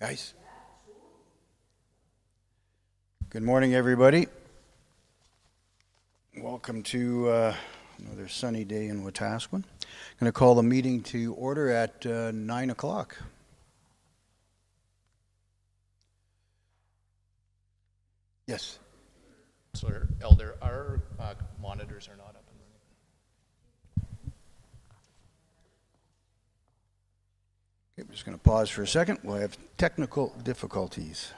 Guys. Good morning, everybody. Welcome to another sunny day in Wetaskiwin. I'm going to call the meeting to order at 9 o'clock. Yes. So, Elder, our monitors are not up and running. Okay, I'm just going to pause for a second. We'll have technical difficulties.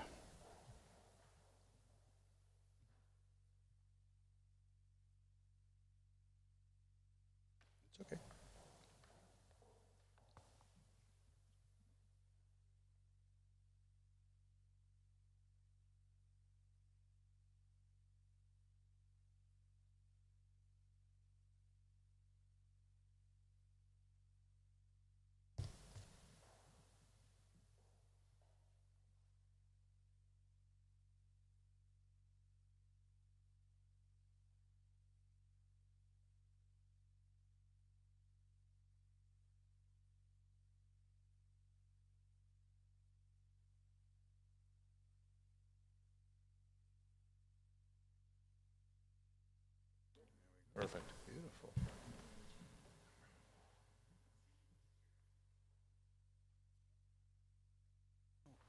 It's okay. Perfect. Beautiful.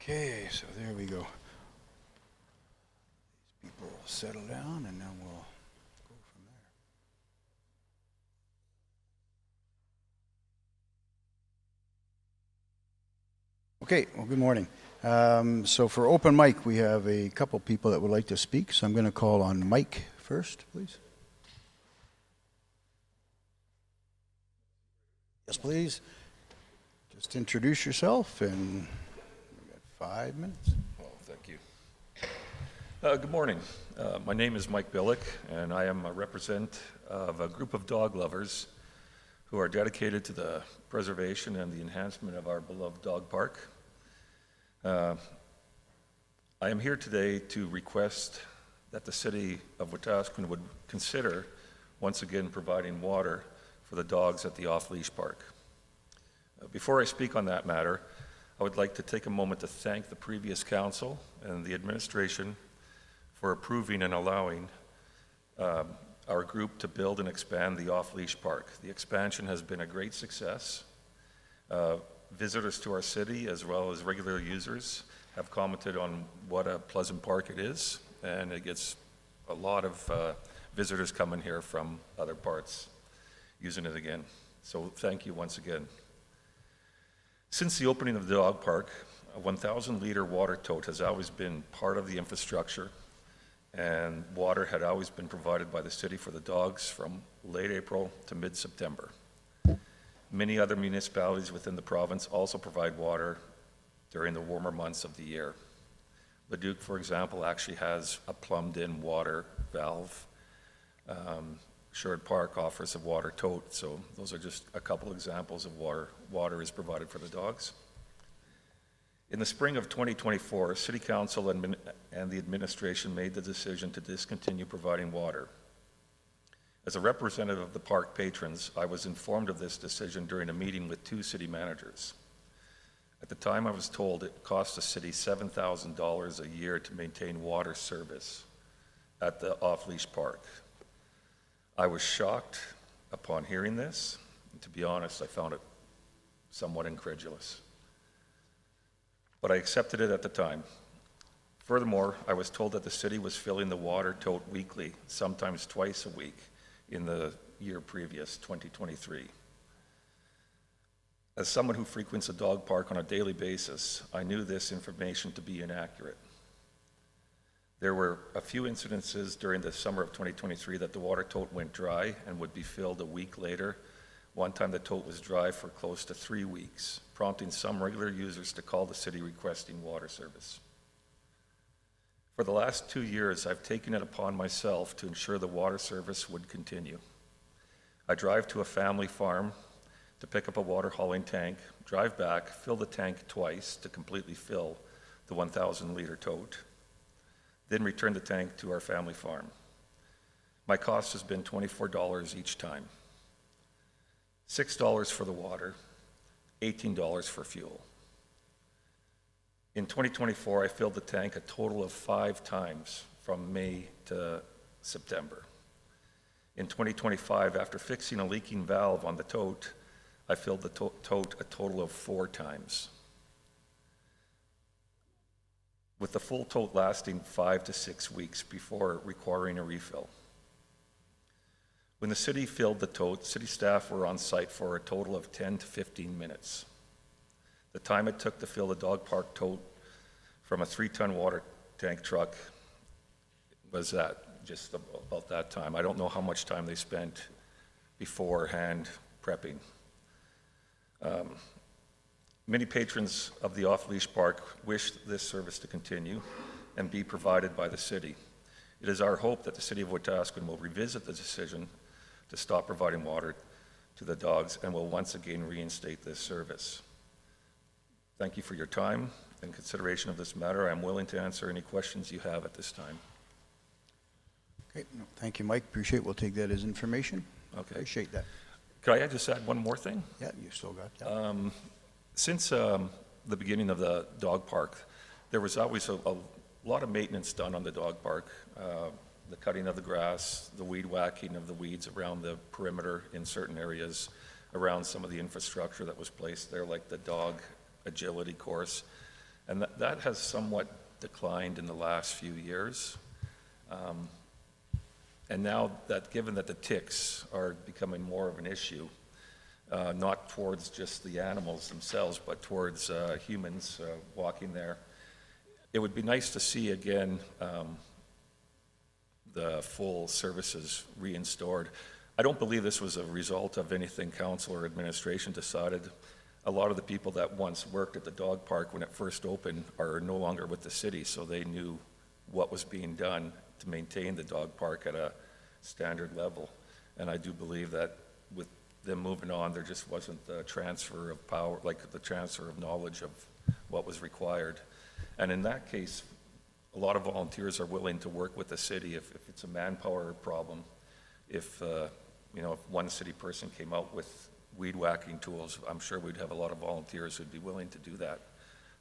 Okay, so there we go. These people will settle down and then we'll go from there. Okay, well, good morning. So for open mic, we have a couple people that would like to speak. So I'm going to call on Mike first, please. Yes, please. Just introduce yourself, and we've got 5 minutes. Well, thank you. Good morning. My name is Mike Billick, and I am a representative of a group of dog lovers who are dedicated to the preservation and the enhancement of our beloved dog park. I am here today to request that the city of Wetaskiwin would consider once again providing water for the dogs at the off-leash park. Before I speak on that matter, I would like to take a moment to thank the previous council and the administration for approving and allowing our group to build and expand the off-leash park. The expansion has been a great success. Visitors to our city, as well as regular users, have commented on what a pleasant park it is, and it gets a lot of visitors coming here from other parts using it again. So thank you once again. Since the opening of the dog park, a 1,000-liter water tote has always been part of the infrastructure, and water had always been provided by the city for the dogs from late April to mid-September. Many other municipalities within the province also provide water during the warmer months of the year. Leduc, for example, actually has a plumbed-in water valve. Sherwood Park offers a water tote, so those are just a couple examples of water is provided for the dogs. In the spring of 2024, City Council and the administration made the decision to discontinue providing water. As a representative of the park patrons, I was informed of this decision during a meeting with 2 city managers. At the time, I was told it cost the city $7,000 a year to maintain water service at the off-leash park. I was shocked upon hearing this, and to be honest, I found it somewhat incredulous. But I accepted it at the time. Furthermore, I was told that the city was filling the water tote weekly, sometimes twice a week, in the year previous, 2023. As someone who frequents a dog park on a daily basis, I knew this information to be inaccurate. There were a few incidences during the summer of 2023 that the water tote went dry and would be filled a week later. One time the tote was dry for close to 3 weeks, prompting some regular users to call the city requesting water service. For the last 2 years, I've taken it upon myself to ensure the water service would continue. I drive to a family farm to pick up a water hauling tank, drive back, fill the tank twice to completely fill the 1,000-liter tote, then return the tank to our family farm. My cost has been $24 each time. $6 for the water, $18 for fuel. In 2024, I filled the tank a total of 5 times from May to September. In 2025, after fixing a leaking valve on the tote, I filled the tote a total of 4 times, with the full tote lasting 5 to 6 weeks before requiring a refill. When the city filled the tote, city staff were on site for a total of 10 to 15 minutes. The time it took to fill the dog park tote from a 3-ton water tank truck was just about that time. I don't know how much time they spent beforehand prepping. Many patrons of the off-leash park wish this service to continue and be provided by the city. It is our hope that the city of Wetaskiwin will revisit the decision to stop providing water to the dogs and will once again reinstate this service. Thank you for your time and consideration of this matter. I am willing to answer any questions you have at this time. Okay, no, thank you, Mike. Appreciate it. We'll take that as information. Okay. Appreciate that. Could I just add one more thing? Yeah, you still got that. Since the beginning of the dog park, there was always a lot of maintenance done on the dog park. The cutting of the grass, the weed whacking of the weeds around the perimeter in certain areas, around some of the infrastructure that was placed there, like the dog agility course. And that has somewhat declined in the last few years. And now that, given that the ticks are becoming more of an issue, not towards just the animals themselves, but towards humans walking there, it would be nice to see again the full services reinstored. I don't believe this was a result of anything council or administration decided. A lot of the people that once worked at the dog park when it first opened are no longer with the city, so they knew what was being done to maintain the dog park at a standard level. And I do believe that with them moving on, there just wasn't the transfer of power, like the transfer of knowledge of what was required. And in that case, a lot of volunteers are willing to work with the city if it's a manpower problem. If if one city person came out with weed whacking tools, I'm sure we'd have a lot of volunteers who'd be willing to do that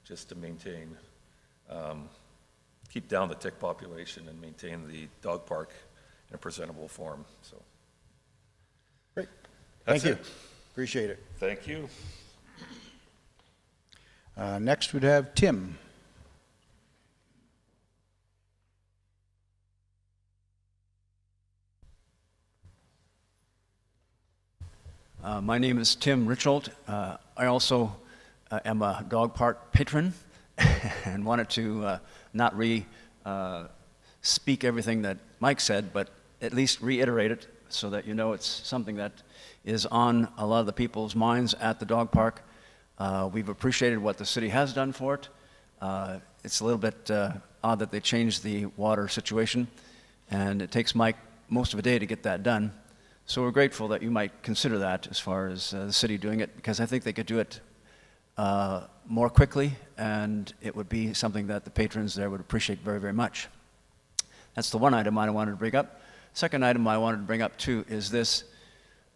just to maintain, keep down the tick population and maintain the dog park in a presentable form. So, Great. That's Thank you. it. Appreciate it. Thank you. Next, we'd have Tim. My name is Tim Richholt. I also am a dog park patron and wanted to not speak everything that Mike said, but at least reiterate it so that you know it's something that is on a lot of the people's minds at the dog park. We've appreciated what the city has done for it. It's a little bit odd that they changed the water situation, and it takes Mike most of a day to get that done. So we're grateful that you might consider that as far as the city doing it, because I think they could do it more quickly, and it would be something that the patrons there would appreciate very, very much. That's the one item I wanted to bring up. Second item I wanted to bring up too is this.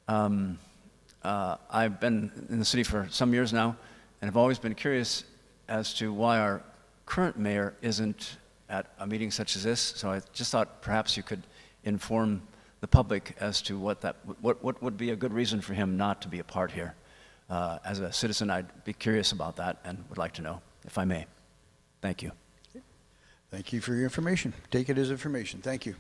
I've been in the city for some years now, and I've always been curious as to why our current mayor isn't at a meeting such as this. So I just thought perhaps you could inform the public as to what would be a good reason for him not to be a part here. As a citizen, I'd be curious about that and would like to know, if I may. Thank you. Thank you for your information. Take it as information. Thank you.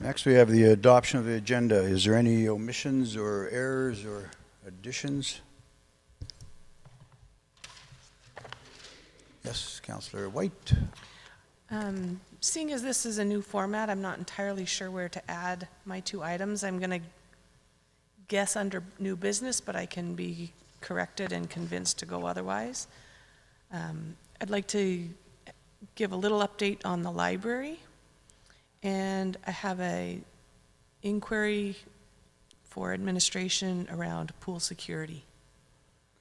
Next, we have the adoption of the agenda. Is there any omissions or errors or additions? Yes, Councillor White. Seeing as this is a new format, I'm not entirely sure where to add my 2 items. I'm going to guess under new business, but I can be corrected and convinced to go otherwise. I'd like to give a little update on the library, and I have a inquiry for administration around pool security.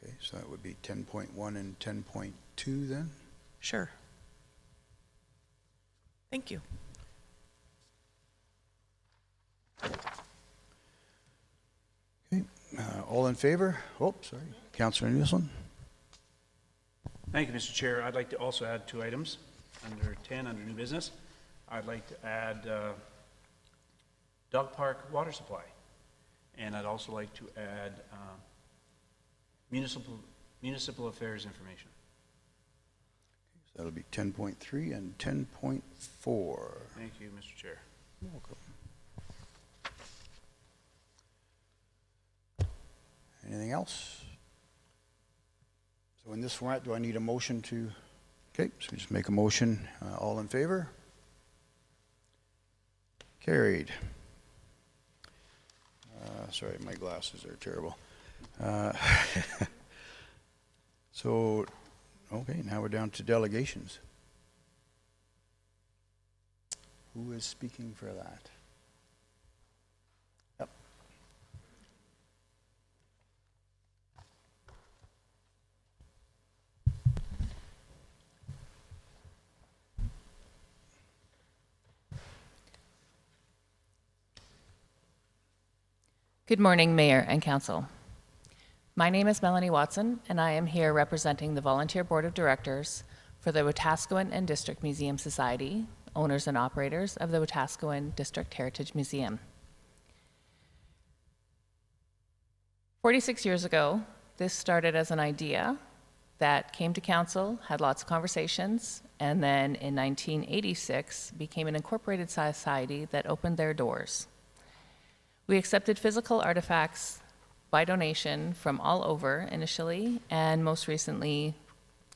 Okay, so that would be 10.1 and 10.2 then? Sure. Thank you. All in favor? Oh, sorry. Councillor Nielsen? Thank you, Mr. Chair. I'd like to also add 2 items under 10, under new business. I'd like to add dog park water supply. And I'd also like to add municipal affairs information. That'll be 10.3 and 10.4. Thank you, Mr. Chair. Welcome. Anything else? So in this format, do I need a motion to? Okay, so we just make a motion. All in favor? Carried. Sorry, my glasses are terrible. So, okay, now we're down to delegations. Who is speaking for that? Yep. Good morning, Mayor and Council. My name is Melanie Watson, and I am here representing the Volunteer Board of Directors for the Wetaskiwin and District Museum Society, owners and operators of the Wetaskiwin District Heritage Museum. 46 years ago, this started as an idea that came to council, had lots of conversations, and then in 1986 became an incorporated society that opened their doors. We accepted physical artifacts by donation from all over initially, and most recently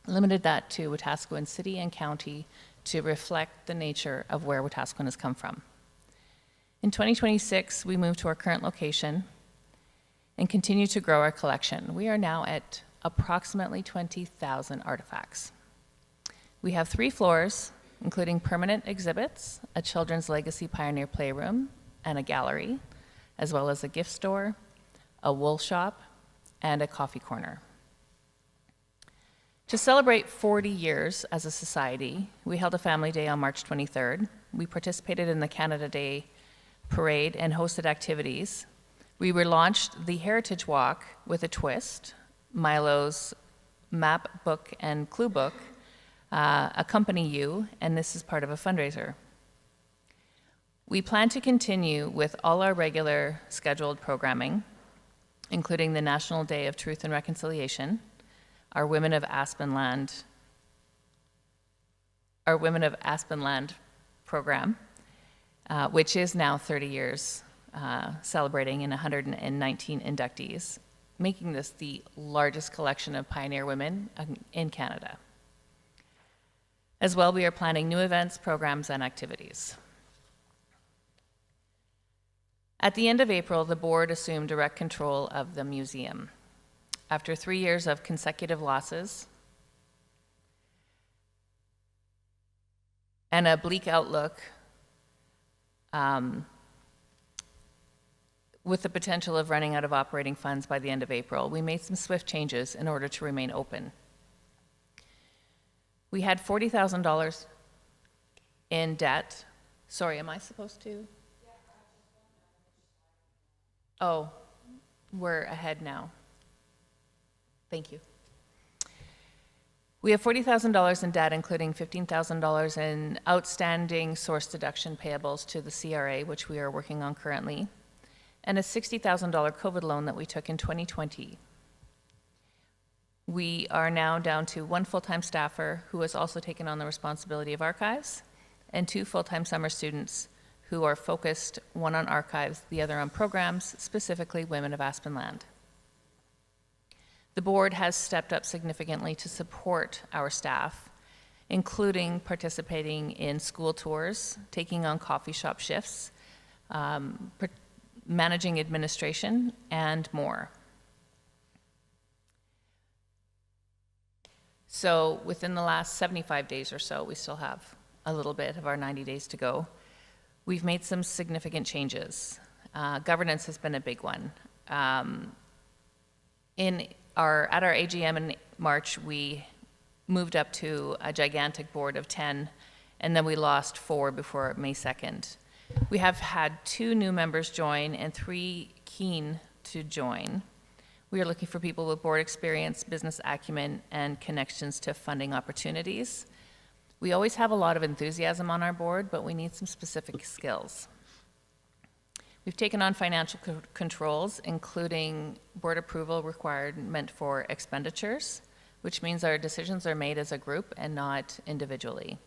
limited that to Wetaskiwin City and County to reflect the nature of where Wetaskiwin has come from. In 2026, we moved to our current location and continue to grow our collection. We are now at approximately 20,000 artifacts. We have 3 floors, including permanent exhibits, a children's legacy pioneer playroom, and a gallery, as well as a gift store, a wool shop, and a coffee corner. To celebrate 40 years as a society, we held a family day on March 23rd. We participated in the Canada Day parade and hosted activities. We relaunched the Heritage Walk with a twist. Milo's map book and clue book accompany you, and this is part of a fundraiser. We plan to continue with all our regular scheduled programming, including the National Day of Truth and Reconciliation, our Women of Aspenland program, which is now 30 years, celebrating in 119 inductees, making this the largest collection of pioneer women in Canada. As well, we are planning new events, programs, and activities. At the end of April, the board assumed direct control of the museum. After 3 years of consecutive losses and a bleak outlook, with the potential of running out of operating funds by the end of April, we made some swift changes in order to remain open. We had $40,000 in debt. Sorry, am I supposed to? Oh, we're ahead now. Thank you. We have $40,000 in debt, including $15,000 in outstanding source deduction payables to the CRA, which we are working on currently, and a $60,000 COVID loan that we took in 2020. We are now down to 1 full-time staffer who has also taken on the responsibility of archives, and 2 full-time summer students who are focused, one on archives, the other on programs, specifically Women of Aspenland. The board has stepped up significantly to support our staff, including participating in school tours, taking on coffee shop shifts, managing administration, and more. So within the last 75 days or so, we still have a little bit of our 90 days to go. We've made some significant changes. Governance has been a big one. At our AGM in March, we moved up to a gigantic board of 10, and then we lost 4 before May 2nd. We have had 2 new members join and 3 keen to join. We are looking for people with board experience, business acumen, and connections to funding opportunities. We always have a lot of enthusiasm on our board, but we need some specific skills. We've taken on financial controls, including board approval requirement for expenditures, which means our decisions are made as a group and not individually.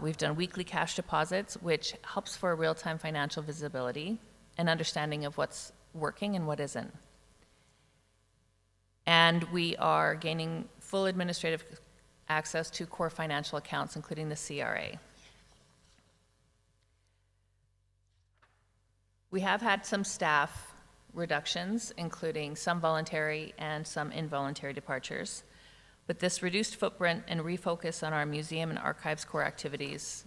We've done weekly cash deposits, which helps for real-time financial visibility and understanding of what's working and what isn't. And we are gaining full administrative access to core financial accounts, including the CRA. We have had some staff reductions, including some voluntary and some involuntary departures, but this reduced footprint and refocus on our museum and archives core activities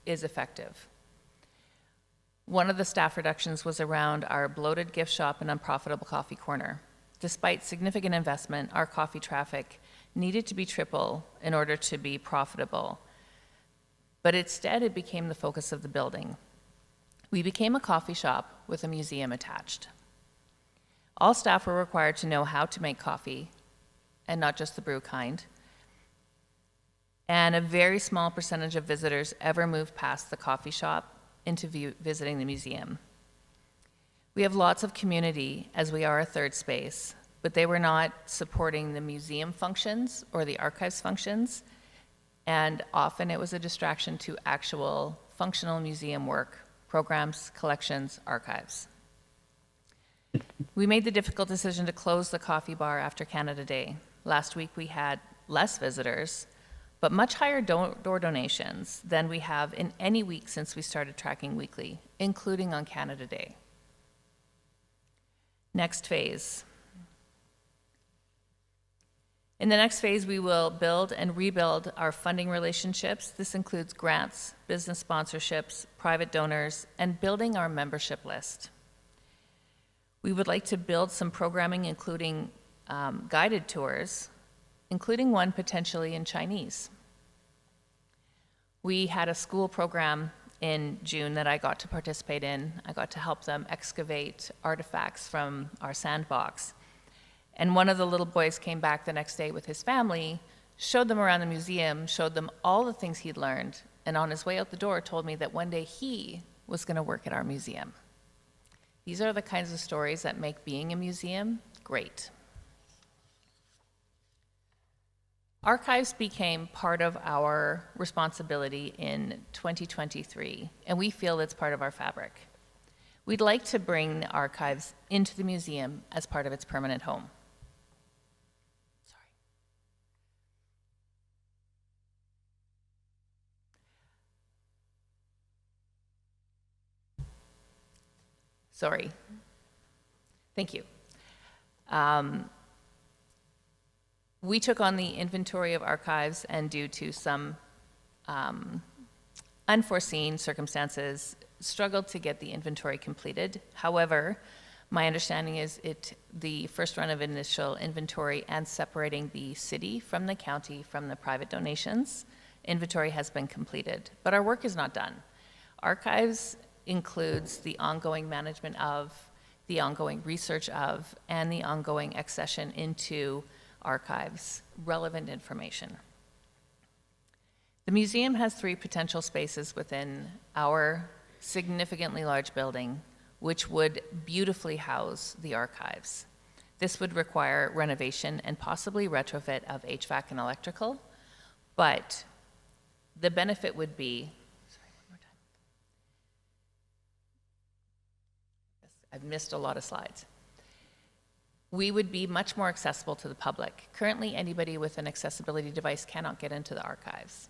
is effective. One of the staff reductions was around our bloated gift shop and unprofitable coffee corner. Despite significant investment, our coffee traffic needed to be triple in order to be profitable, but instead it became the focus of the building. We became a coffee shop with a museum attached. All staff were required to know how to make coffee, and not just the brew kind. And a very small percentage of visitors ever moved past the coffee shop into visiting the museum. We have lots of community, as we are a third space, but they were not supporting the museum functions or the archives functions, and often it was a distraction to actual functional museum work, programs, collections, archives. We made the difficult decision to close the coffee bar after Canada Day. Last week we had less visitors, but much higher door donations than we have in any week since we started tracking weekly, including on Canada Day. Next phase. In the next phase, we will build and rebuild our funding relationships. This includes grants, business sponsorships, private donors, and building our membership list. We would like to build some programming, including guided tours, including one potentially in Chinese. We had a school program in June that I got to participate in. I got to help them excavate artifacts from our sandbox. And one of the little boys came back the next day with his family, showed them around the museum, showed them all the things he'd learned, and on his way out the door told me that one day he was going to work at our museum. These are the kinds of stories that make being a museum great. Archives became part of our responsibility in 2023, and we feel it's part of our fabric. We'd like to bring the archives into the museum as part of its permanent home. Sorry. Thank you. We took on the inventory of archives, and due to some unforeseen circumstances, struggled to get the inventory completed. However, my understanding is the first run of initial inventory and separating the city from the county from the private donations, inventory has been completed, but our work is not done. Archives includes the ongoing management of, the ongoing research of, and the ongoing accession into archives, relevant information. The museum has 3 potential spaces within our significantly large building, which would beautifully house the archives. This would require renovation and possibly retrofit of HVAC and electrical, but the benefit would be, I've missed a lot of slides. We would be much more accessible to the public. Currently, anybody with an accessibility device cannot get into the archives.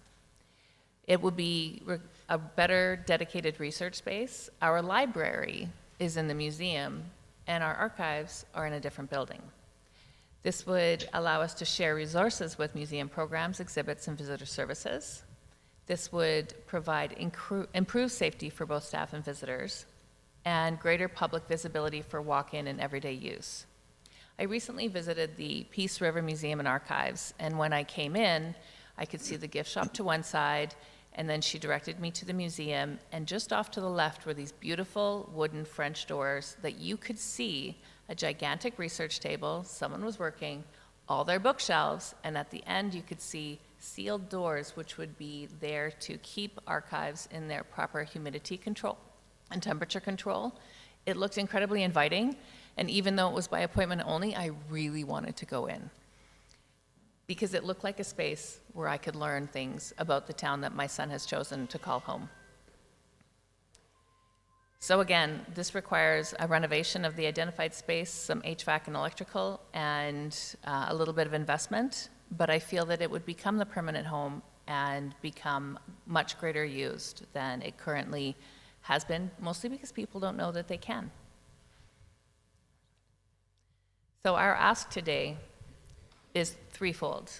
It would be a better dedicated research space. Our library is in the museum, and our archives are in a different building. This would allow us to share resources with museum programs, exhibits, and visitor services. This would provide improved safety for both staff and visitors, and greater public visibility for walk-in and everyday use. I recently visited the Peace River Museum and Archives, and when I came in, I could see the gift shop to one side, and then she directed me to the museum, and just off to the left were these beautiful wooden French doors that you could see a gigantic research table, someone was working, all their bookshelves, and at the end you could see sealed doors which would be there to keep archives in their proper humidity control and temperature control. It looked incredibly inviting, and even though it was by appointment only, I really wanted to go in because it looked like a space where I could learn things about the town that my son has chosen to call home. So again, this requires a renovation of the identified space, some HVAC and electrical, and a little bit of investment, but I feel that it would become the permanent home and become much greater used than it currently has been, mostly because people don't know that they can. So our ask today is threefold.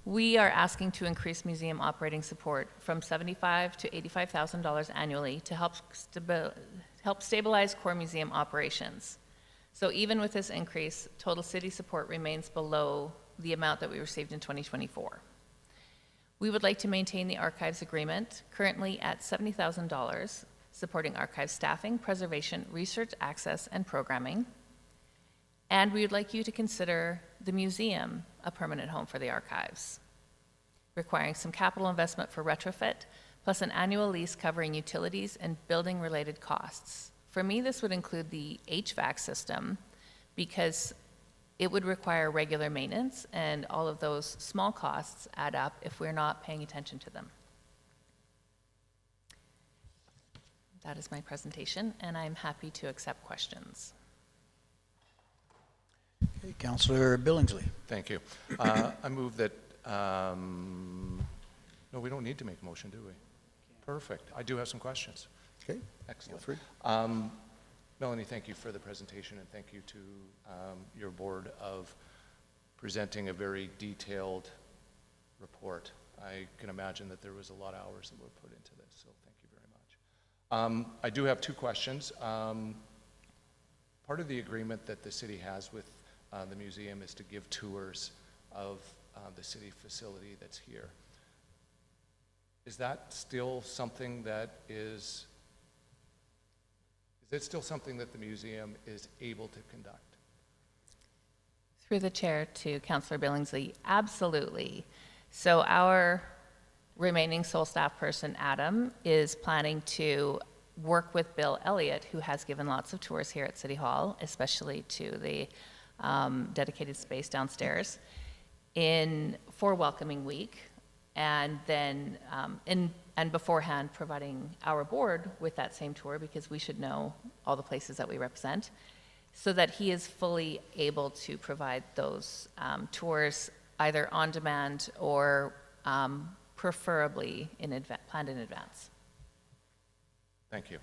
We are asking to increase museum operating support from $75,000 to $85,000 annually to help stabilize core museum operations. So even with this increase, total city support remains below the amount that we received in 2024. We would like to maintain the archives agreement, currently at $70,000, supporting archive staffing, preservation, research access, and programming. And we would like you to consider the museum a permanent home for the archives, requiring some capital investment for retrofit, plus an annual lease covering utilities and building-related costs. For me, this would include the HVAC system because it would require regular maintenance, and all of those small costs add up if we're not paying attention to them. That is my presentation, and I'm happy to accept questions. Okay, Councillor Billingsley. Thank you. I move that, no, we don't need to make a motion, do we? Perfect. I do have some questions. Okay, Excellent. feel free. Melanie, thank you for the presentation, and thank you to your board of presenting a very detailed report. I can imagine that there was a lot of hours that were put into this, so thank you very much. I do have two questions. Part of the agreement that the city has with the museum is to give tours of the city facility that's here. Is that still something that is it still something that the museum is able to conduct? Through the chair to Councillor Billingsley, absolutely. So our remaining sole staff person, Adam, is planning to work with Bill Elliott, who has given lots of tours here at City Hall, especially to the dedicated space downstairs, for Welcoming Week, and then and beforehand providing our board with that same tour, because we should know all the places that we represent, so that he is fully able to provide those tours either on demand or preferably planned in advance. Thank you.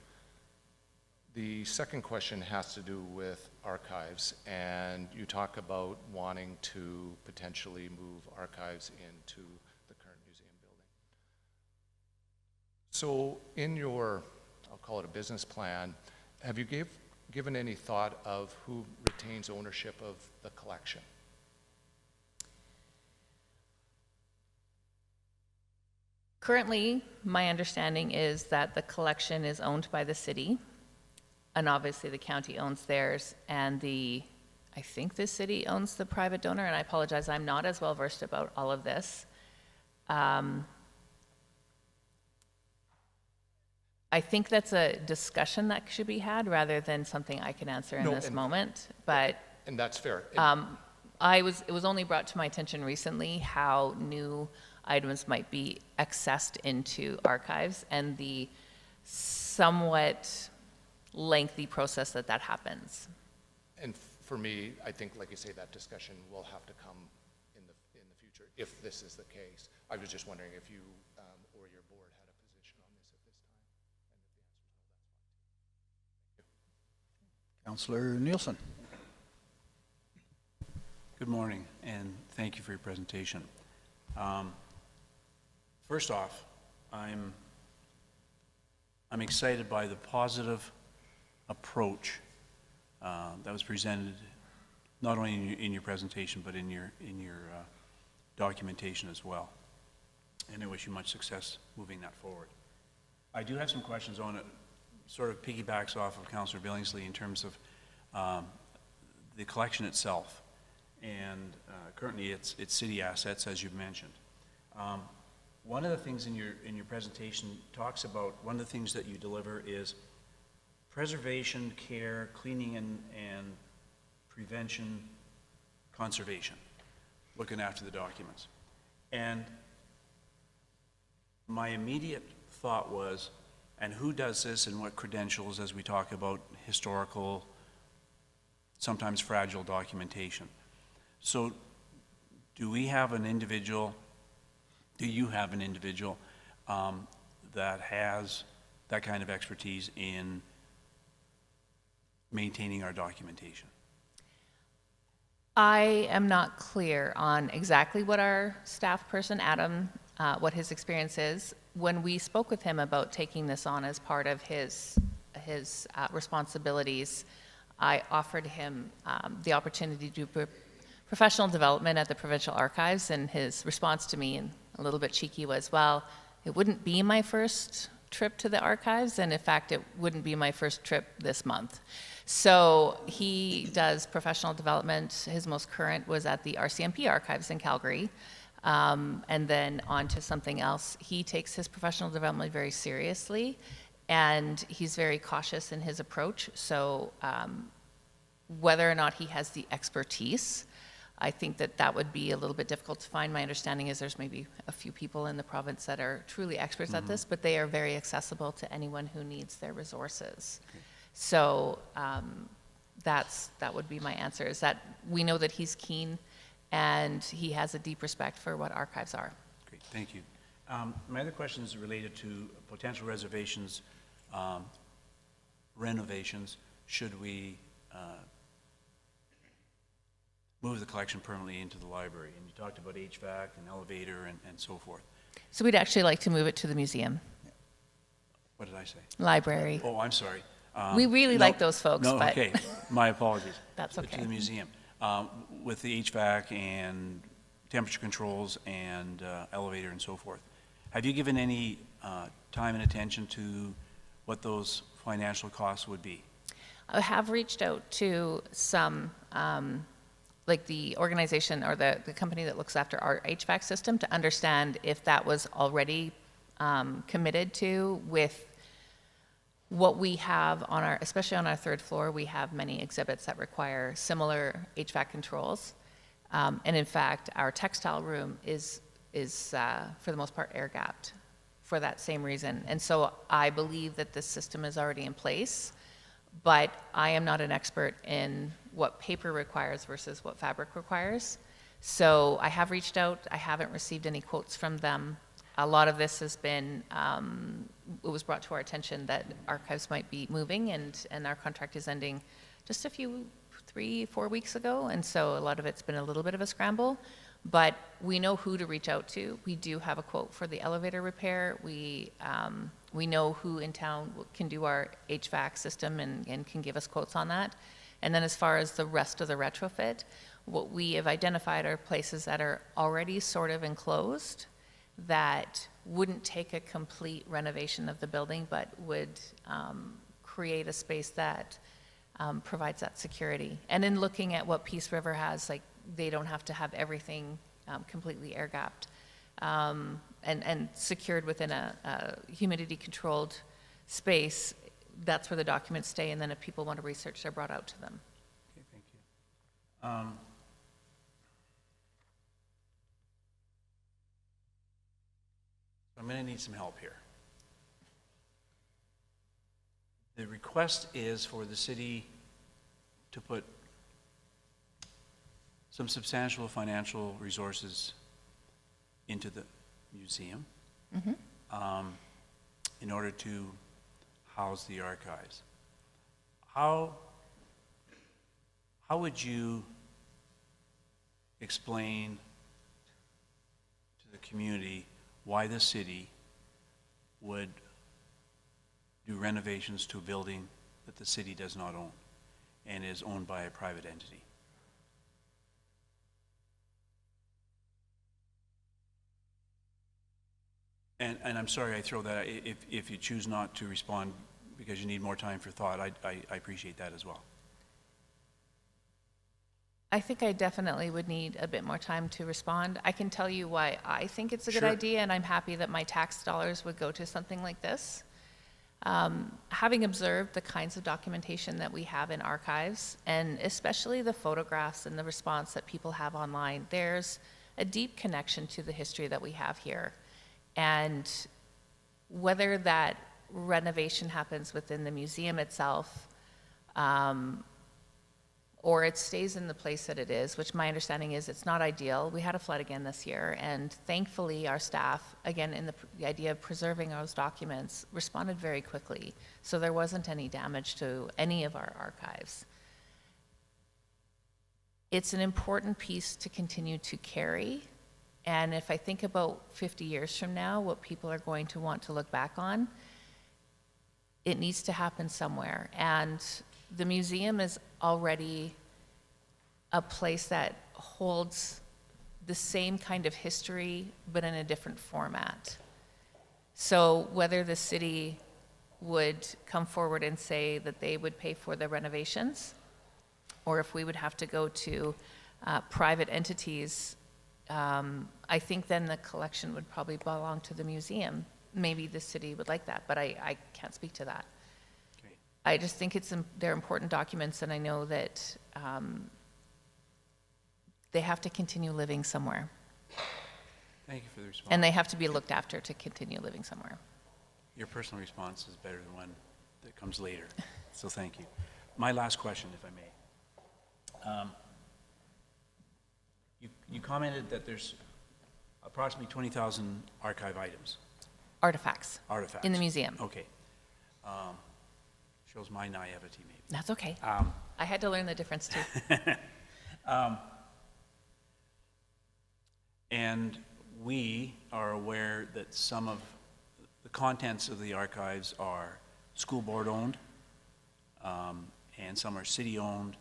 The second question has to do with archives, and you talk about wanting to potentially move archives into the current museum building. So in your, I'll call it a business plan, have you given any thought of who retains ownership of the collection? Currently, my understanding is that the collection is owned by the city, and obviously the county owns theirs, and I think the city owns the private donor, and I apologize, I'm not as well versed about all of this. I think that's a discussion that should be had rather than something I can answer in this moment, but And that's fair. it was only brought to my attention recently how new items might be accessed into archives and the somewhat lengthy process that happens. And for me, I think, like you say, that discussion will have to come in the future if this is the case. I was just wondering if you or your board had a position on this at this time. And if the answer is no, that's fine. Councillor Nielsen. Good morning, and thank you for your presentation. First off, I'm excited by the positive approach that was presented not only in your presentation but in your documentation as well. And I wish you much success moving that forward. I do have some questions on it, sort of piggybacks off of Councillor Billingsley in terms of the collection itself. And currently, it's city assets, as you've mentioned. One of the things in your presentation talks about, one of the things that you deliver is preservation, care, cleaning, and prevention, conservation, looking after the documents. And my immediate thought was, and who does this and what credentials, as we talk about historical, sometimes fragile documentation. So do we have an individual, do you have an individual that has that kind of expertise in maintaining our documentation? I am not clear on exactly what our staff person, Adam, what his experience is. When we spoke with him about taking this on as part of his responsibilities, I offered him the opportunity to do professional development at the Provincial Archives, and his response to me, and a little bit cheeky, was, well, it wouldn't be my first trip to the archives, and in fact, it wouldn't be my first trip this month. So he does professional development. His most current was at the RCMP archives in Calgary, and then on to something else. He takes his professional development very seriously, and he's very cautious in his approach. So whether or not he has the expertise, I think that would be a little bit difficult to find. My understanding is there's maybe a few people in the province that are truly experts at this, but they are very accessible to anyone who needs their resources. Okay. So that would be my answer, is that we know that he's keen and he has a deep respect for what archives are. Great, thank you. My other question is related to potential reservations, renovations, should we move the collection permanently into the library. And you talked about HVAC and elevator and so forth. So we'd actually like to move it to the museum. What did I say? Library. Oh, I'm sorry. We really like those folks, no, but... okay, my apologies. That's okay. To the museum. With the HVAC and temperature controls and elevator and so forth. Have you given any time and attention to what those financial costs would be? I have reached out to some, like the organization or the company that looks after our HVAC system, to understand if that was already committed to with what we have on our, especially on our third floor. We have many exhibits that require similar HVAC controls. And in fact, our textile room is for the most part air gapped for that same reason. And so I believe that this system is already in place, but I am not an expert in what paper requires versus what fabric requires. So I have reached out. I haven't received any quotes from them. A lot of this has been, it was brought to our attention that archives might be moving, and our contract is ending just a few, 3-4 weeks ago, and so a lot of it's been a little bit of a scramble. But we know who to reach out to. We do have a quote for the elevator repair. We know who in town can do our HVAC system and can give us quotes on that. And then as far as the rest of the retrofit, what we have identified are places that are already sort of enclosed that wouldn't take a complete renovation of the building, but would create a space that provides that security. And in looking at what Peace River has, like, they don't have to have everything completely air gapped and secured within a humidity controlled space. That's where the documents stay, and then if people want to research, they're brought out to them. Okay, thank you. I'm going to need some help here. The request is for the city to put some substantial financial resources into the museum in order to house the archives. How would you explain to the community why the city would do renovations to a building that the city does not own and is owned by a private entity? And I'm sorry I throw that out. If you choose not to respond because you need more time for thought, I appreciate that as well. I think I definitely would need a bit more time to respond. I can tell you why I think it's a good Sure. idea, and I'm happy that my tax dollars would go to something like this. Having observed the kinds of documentation that we have in archives, and especially the photographs and the response that people have online, there's a deep connection to the history that we have here. And whether that renovation happens within the museum itself, or it stays in the place that it is, which my understanding is it's not ideal. We had a flood again this year, and thankfully our staff, again, in the idea of preserving those documents, responded very quickly. So there wasn't any damage to any of our archives. It's an important piece to continue to carry. And if I think about 50 years from now, what people are going to want to look back on, it needs to happen somewhere. And the museum is already a place that holds the same kind of history, but in a different format. So whether the city would come forward and say that they would pay for the renovations, or if we would have to go to private entities, I think then the collection would probably belong to the museum. Maybe the city would like that, but I can't speak to that. I just think they're important documents, and I know that they have to continue living somewhere. Thank you for the response. And they have to be looked after to continue living somewhere. Your personal response is better than one that comes later, so thank you. My last question, if I may. You commented that there's approximately 20,000 archive items. Artifacts. Artifacts. In the museum. Okay. Shows my naivety, maybe. That's okay. I had to learn the difference too. And we are aware that some of the contents of the archives are school board owned, and some are city owned.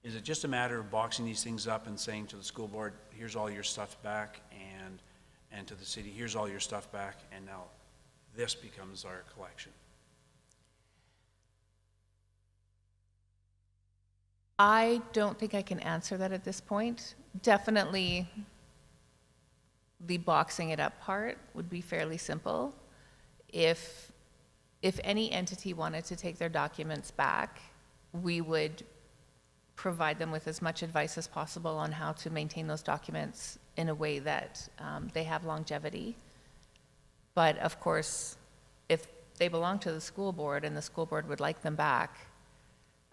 Is it just a matter of boxing these things up and saying to the school board, here's all your stuff back, and to the city, here's all your stuff back, and now this becomes our collection? I don't think I can answer that at this point. Definitely, the boxing it up part would be fairly simple. If any entity wanted to take their documents back, we would provide them with as much advice as possible on how to maintain those documents in a way that they have longevity. But of course, if they belong to the school board and the school board would like them back,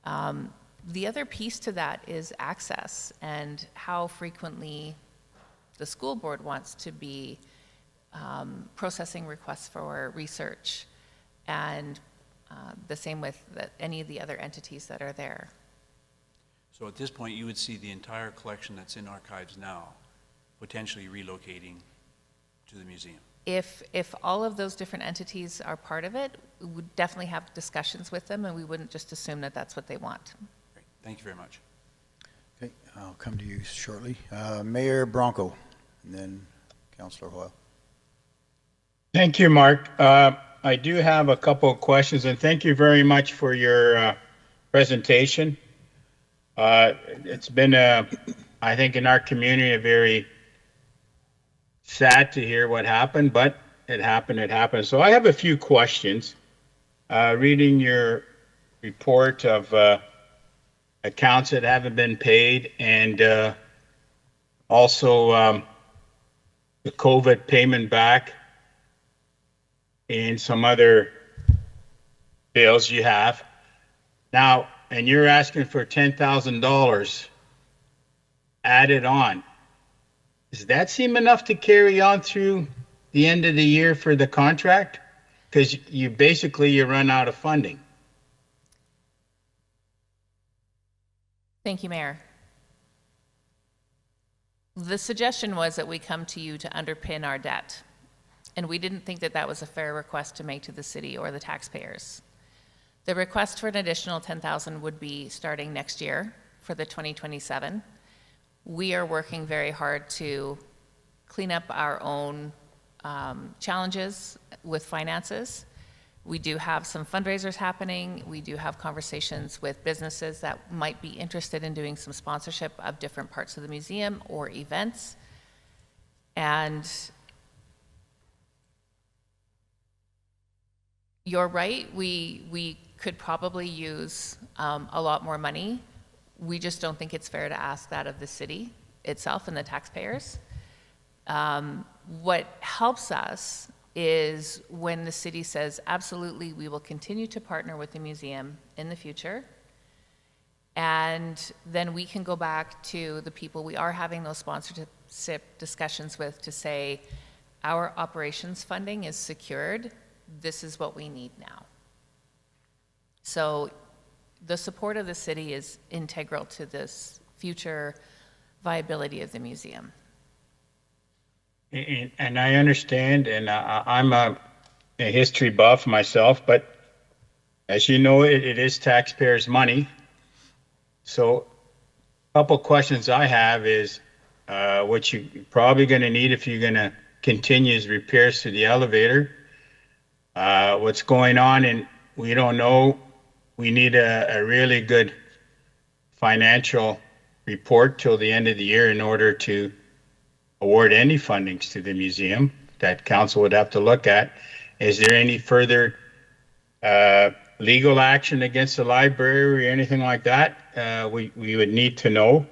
the other piece to that is access and how frequently the school board wants to be processing requests for research, and the same with any of the other entities that are there. So at this point, you would see the entire collection that's in archives now potentially relocating to the museum? If all of those different entities are part of it, we would definitely have discussions with them, and we wouldn't just assume that that's what they want. Great. Thank you very much. Okay, I'll come to you shortly. Mayor Bronco, and then Councillor Hoyle. Thank you, Mark. I do have a couple of questions, and thank you very much for your presentation. It's been, I think, in our community, a very sad to hear what happened, but it happened. So I have a few questions. Reading your report of accounts that haven't been paid, and also the COVID payment back, and some other bills you have. Now, and you're asking for $10,000 added on. Does that seem enough to carry on through the end of the year for the contract? Because you run out of funding. Thank you, Mayor. The suggestion was that we come to you to underpin our debt, and we didn't think that that was a fair request to make to the city or the taxpayers. The request for an additional $10,000 would be starting next year for the 2027. We are working very hard to clean up our own challenges with finances. We do have some fundraisers happening. We do have conversations with businesses that might be interested in doing some sponsorship of different parts of the museum or events. And you're right, we could probably use a lot more money. We just don't think it's fair to ask that of the city itself and the taxpayers. What helps us is when the city says, absolutely, we will continue to partner with the museum in the future. And then we can go back to the people we are having those sponsorship discussions with to say, our operations funding is secured. This is what we need now. So the support of the city is integral to this future viability of the museum. And I understand, and I'm a history buff myself, but as you know, it is taxpayers' money. So a couple questions I have is what you're probably going to need if you're going to continue is repairs to the elevator. What's going on, and we don't know. We need a really good financial report till the end of the year in order to award any fundings to the museum that council would have to look at. Is there any further legal action against the library or anything like that? We would need to know.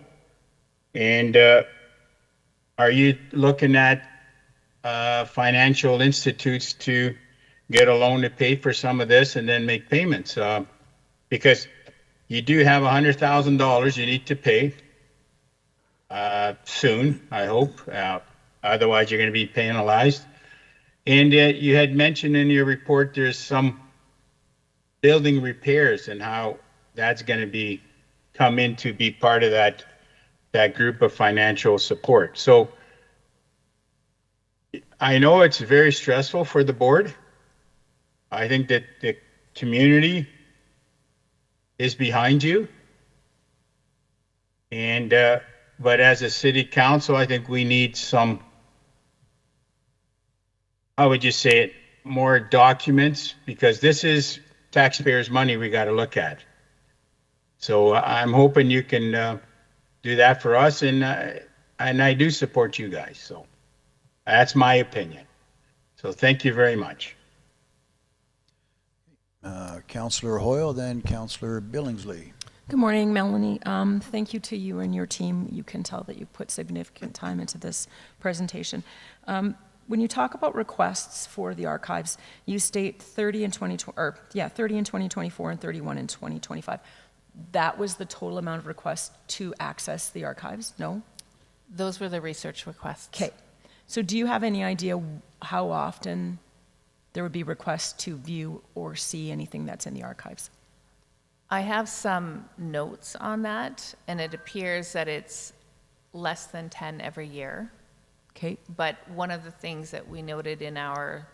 And are you looking at financial institutes to get a loan to pay for some of this and then make payments? Because you do have $100,000 you need to pay soon, I hope. Otherwise, you're going to be penalized. And you had mentioned in your report there's some building repairs and how that's going to be come in to be part of that group of financial support. So I know it's very stressful for the board. I think that the community is behind you. And but as a city council, I think we need some, how would you say it, more documents, because this is taxpayers' money we got to look at. So I'm hoping you can do that for us, and I do support you guys. So that's my opinion. So thank you very much. Councillor Hoyle, then Councillor Billingsley. Good morning, Melanie. Thank you to you and your team. You can tell that you put significant time into this presentation. When you talk about requests for the archives, you state 30 in 2024 and 31 in 2025. That was the total amount of requests to access the archives? No? Those were the research requests. Okay. So do you have any idea how often there would be requests to view or see anything that's in the archives? I have some notes on that, and it appears that it's less than 10 every year. Okay. But one of the things that we noted in our,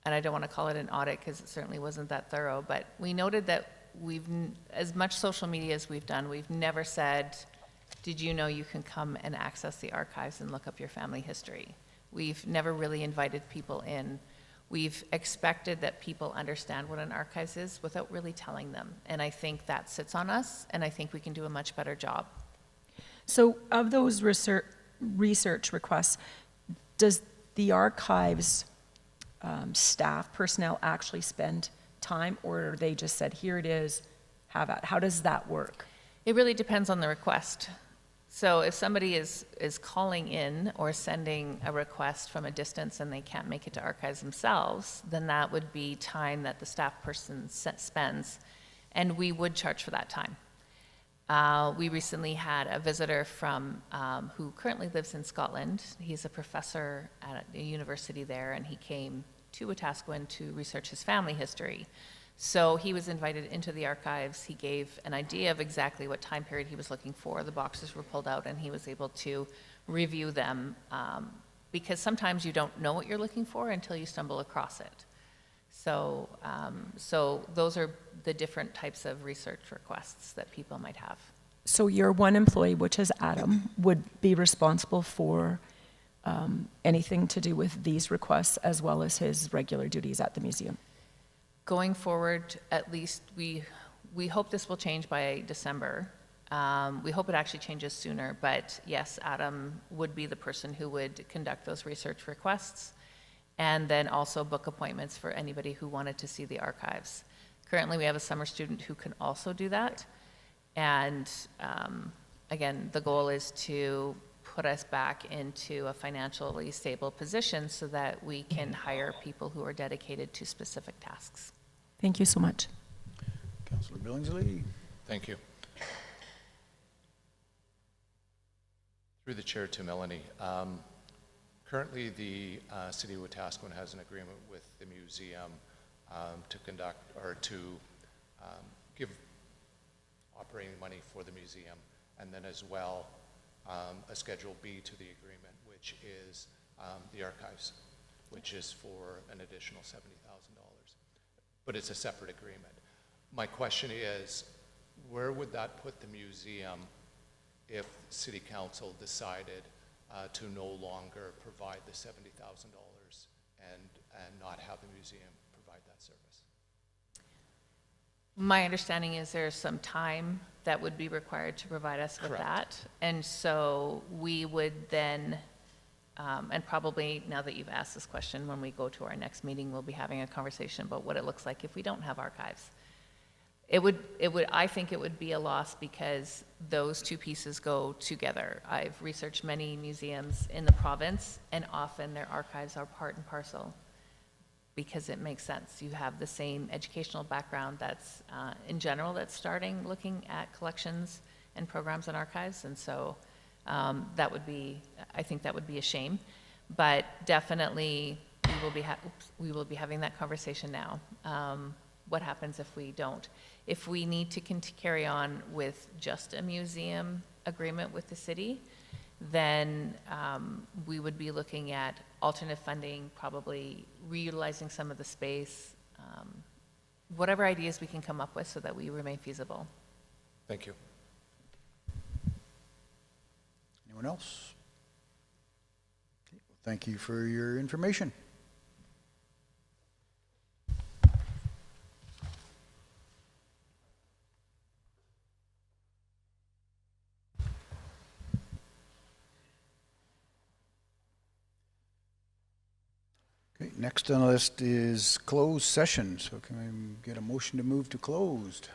and I don't want to call it an audit because it certainly wasn't that thorough, but we noted that as much social media as we've done, we've never said, did you know you can come and access the archives and look up your family history? We've never really invited people in. We've expected that people understand what an archives is without really telling them. And I think that sits on us, and I think we can do a much better job. So of those research requests, does the archives staff, personnel actually spend time, or are they just said, here it is, have at? How does that work? It really depends on the request. So if somebody is calling in or sending a request from a distance and they can't make it to archives themselves, then that would be time that the staff person spends, and we would charge for that time. We recently had a visitor from who currently lives in Scotland. He's a professor at a university there, and he came to Wetaskiwin to research his family history. So he was invited into the archives. He gave an idea of exactly what time period he was looking for. The boxes were pulled out, and he was able to review them because sometimes you don't know what you're looking for until you stumble across it. So, so those are the different types of research requests that people might have. So your one employee, which is Adam, would be responsible for anything to do with these requests as well as his regular duties at the museum? Going forward, at least we hope this will change by December. We hope it actually changes sooner, but yes, Adam would be the person who would conduct those research requests and then also book appointments for anybody who wanted to see the archives. Currently, we have a summer student who can also do that. And again, the goal is to put us back into a financially stable position so that we can hire people who are dedicated to specific tasks. Thank you so much. Councillor Billingsley. Thank you. Through the chair to Melanie. Currently, the City of Wetaskiwin has an agreement with the museum to conduct or to give operating money for the museum, and then as well a Schedule B to the agreement, which is the archives, which is for an additional $70,000. But it's a separate agreement. My question is, where would that put the museum if City Council decided to no longer provide the $70,000 and not have the museum provide that service? My understanding is there's some time that would be required to provide us with Correct. that. And so we would then, and probably now that you've asked this question, when we go to our next meeting, we'll be having a conversation about what it looks like if we don't have archives. I think it would be a loss because those two pieces go together. I've researched many museums in the province, and often their archives are part and parcel because it makes sense. You have the same educational background that's, in general, that's starting looking at collections and programs and archives, and so that would be, I think that would be a shame. But definitely, we will be having that conversation now. What happens if we don't? If we need to carry on with just a museum agreement with the city, then we would be looking at alternate funding, probably reutilizing some of the space, whatever ideas we can come up with so that we remain feasible. Thank you. Anyone else? Okay, well, thank you for your information. Okay, next on the list is closed session. So can I get a motion to move to closed?